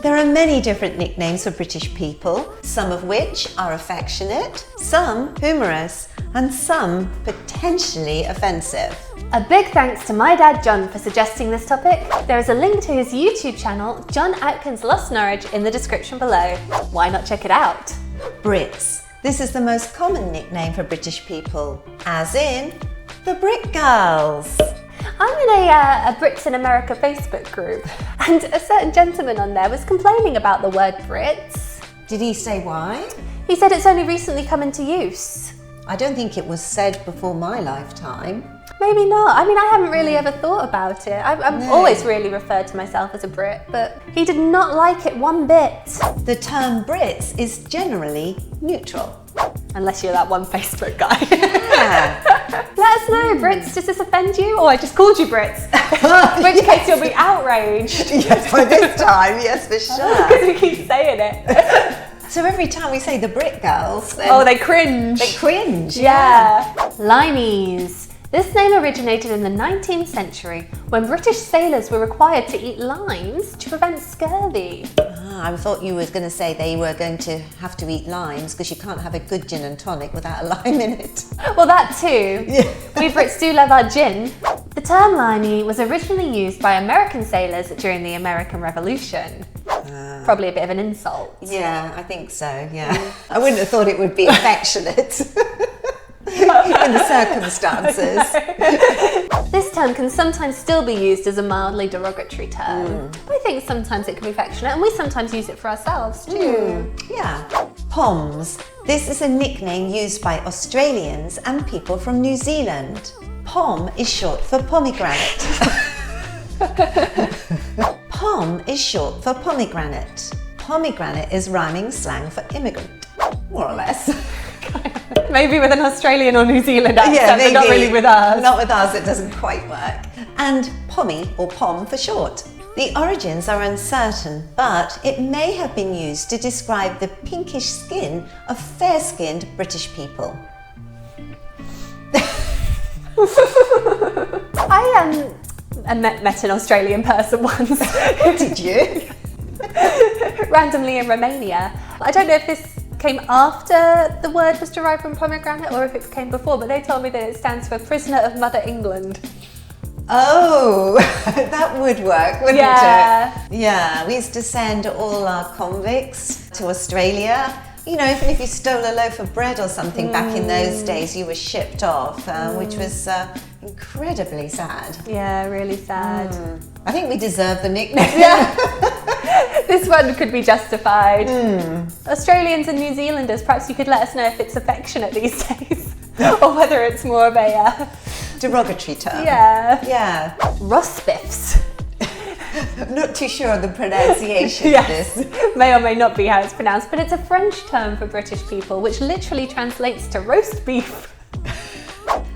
There are many different nicknames for British people, some of which are affectionate, some humorous, and some potentially offensive. A big thanks to my dad John for suggesting this topic. There is a link to his YouTube channel, John Atkins Lost Norwich, in the description below. Why not check it out? Brits. This is the most common nickname for British people, as in the Brit girls. I'm in a Brits in America Facebook group, and a certain gentleman on there was complaining about the word Brits. Did he say why? He said it's only recently come into use. I don't think it was said before my lifetime. Maybe not. I mean, I haven't really ever thought about it. I've always really referred to myself as a Brit, but he did not like it one bit. The term Brits is generally neutral. Unless you're that one Facebook guy. Yeah. Let us know, Brits, does this offend you? Or I just called you Brits. In which case you'll be outraged. Yes, by this time, yes, for sure. Because we keep saying it. So every time we say the Brit girls, then oh, they cringe. They cringe. Yeah. Limeys. This name originated in the 19th century when British sailors were required to eat limes to prevent scurvy. I thought you were going to say they were going to have to eat limes because you can't have a good gin and tonic without a lime in it. Well, that too. Yeah. We Brits do love our gin. The term limey was originally used by American sailors during the American Revolution. Probably a bit of an insult. Yeah, I think so, yeah. I wouldn't have thought it would be affectionate. In the circumstances. This term can sometimes still be used as a mildly derogatory term. But I think sometimes it can be affectionate, and we sometimes use it for ourselves too. Yeah. Poms. This is a nickname used by Australians and people from New Zealand. Pom is short for pomegranate. Pom is short for pomegranate. Pomegranate is rhyming slang for immigrant, more or less. Maybe with an Australian or New Zealand accent, Yeah, maybe. but not really with us. Not with us, it doesn't quite work. And pommy, or pom for short. The origins are uncertain, but it may have been used to describe the pinkish skin of fair-skinned British people. I met an Australian person once. Did you? Randomly in Romania. I don't know if this came after the word was derived from pomegranate or if it came before, but they told me that it stands for Prisoner of Mother England. Oh, that would work, wouldn't Yeah. it? Yeah, we used to send all our convicts to Australia. You know, even if you stole a loaf of bread or something back in those days, you were shipped off, which was incredibly sad. Yeah, really sad. I think we deserve the nickname. Yeah. This one could be justified. Australians and New Zealanders, perhaps you could let us know if it's affectionate these days or whether it's more of a derogatory term. Yeah. Yeah. Rosbiffs. I'm not too sure on the pronunciation of this. May or may not be how it's pronounced, but it's a French term for British people, which literally translates to roast beef.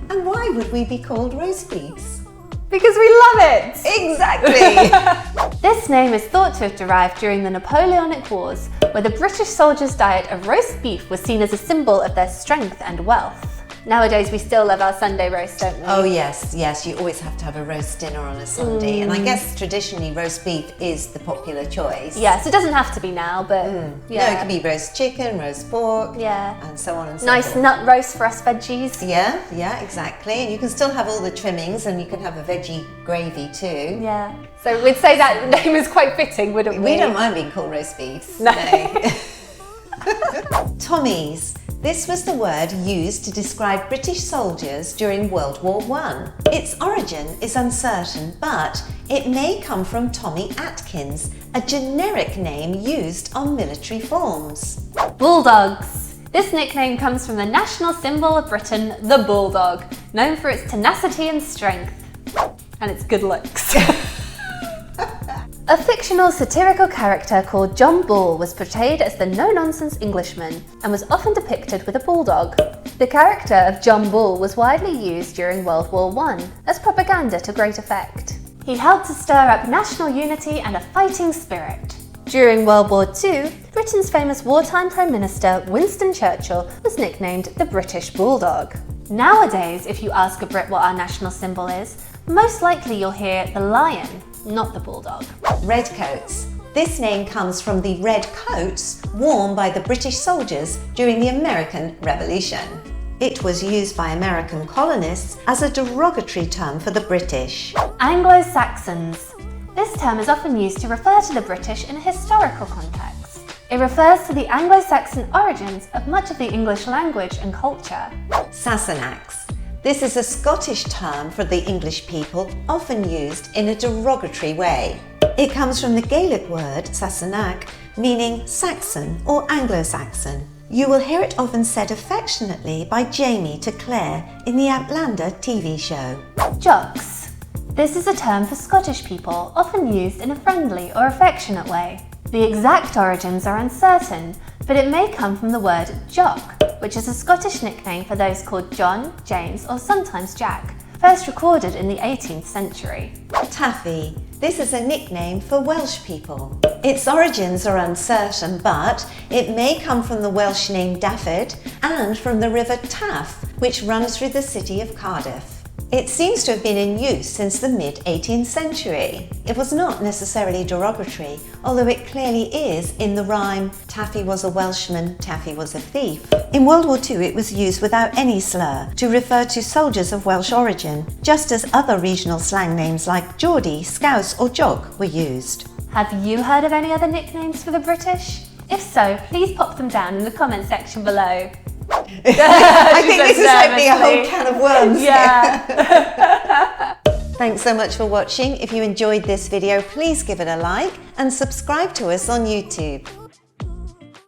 And why would we be called roast beefs? Because we love it! Exactly! This name is thought to have derived during the Napoleonic Wars, where the British soldiers' diet of roast beef was seen as a symbol of their strength and wealth. Nowadays we still love our Sunday roast, don't we? Oh yes, yes, you always have to have a roast dinner on a Sunday, and I guess traditionally roast beef is the popular choice. Yes, it doesn't have to be now, but yeah. No, it can be roast chicken, roast pork, and so on and so forth. Nice nut roast for us veggies. Yeah, yeah, exactly. And you can still have all the trimmings, and you can have a veggie gravy too. Yeah. So we'd say that name is quite fitting, wouldn't we? We don't mind being called roast beefs. No. Tommies. This was the word used to describe British soldiers during World War I. Its origin is uncertain, but it may come from Tommy Atkins, a generic name used on military forms. Bulldogs. This nickname comes from the national symbol of Britain, the bulldog, known for its tenacity and strength, and its good looks. A fictional satirical character called John Bull was portrayed as the no-nonsense Englishman and was often depicted with a bulldog. The character of John Bull was widely used during World War I as propaganda to great effect. He helped to stir up national unity and a fighting spirit. During World War II, Britain's famous wartime Prime Minister Winston Churchill was nicknamed the British Bulldog. Nowadays, if you ask a Brit what our national symbol is, most likely you'll hear the lion, not the bulldog. Redcoats. This name comes from the red coats worn by the British soldiers during the American Revolution. It was used by American colonists as a derogatory term for the British. Anglo-Saxons. This term is often used to refer to the British in a historical context. It refers to the Anglo-Saxon origins of much of the English language and culture. Sassanax. This is a Scottish term for the English people, often used in a derogatory way. It comes from the Gaelic word Sassanax, meaning Saxon or Anglo-Saxon. You will hear it often said affectionately by Jamie to Claire in the Outlander TV show. Jocks. This is a term for Scottish people, often used in a friendly or affectionate way. The exact origins are uncertain, but it may come from the word jock, which is a Scottish nickname for those called John, James, or sometimes Jack, first recorded in the 18th century. Taffy. This is a nickname for Welsh people. Its origins are uncertain, but it may come from the Welsh name Daffyd and from the river Taff, which runs through the city of Cardiff. It seems to have been in use since the mid-18th century. It was not necessarily derogatory, although it clearly is in the rhyme, Taffy was a Welshman, Taffy was a thief. In World War II, it was used without any slur to refer to soldiers of Welsh origin, just as other regional slang names like Geordie, Scouse or Jock were used. Have you heard of any other nicknames for the British? If so, please pop them down in the comment section below. I think this is opening a whole can of worms. Yeah. Thanks so much for watching. If you enjoyed this video, please give it a like and subscribe to us on YouTube.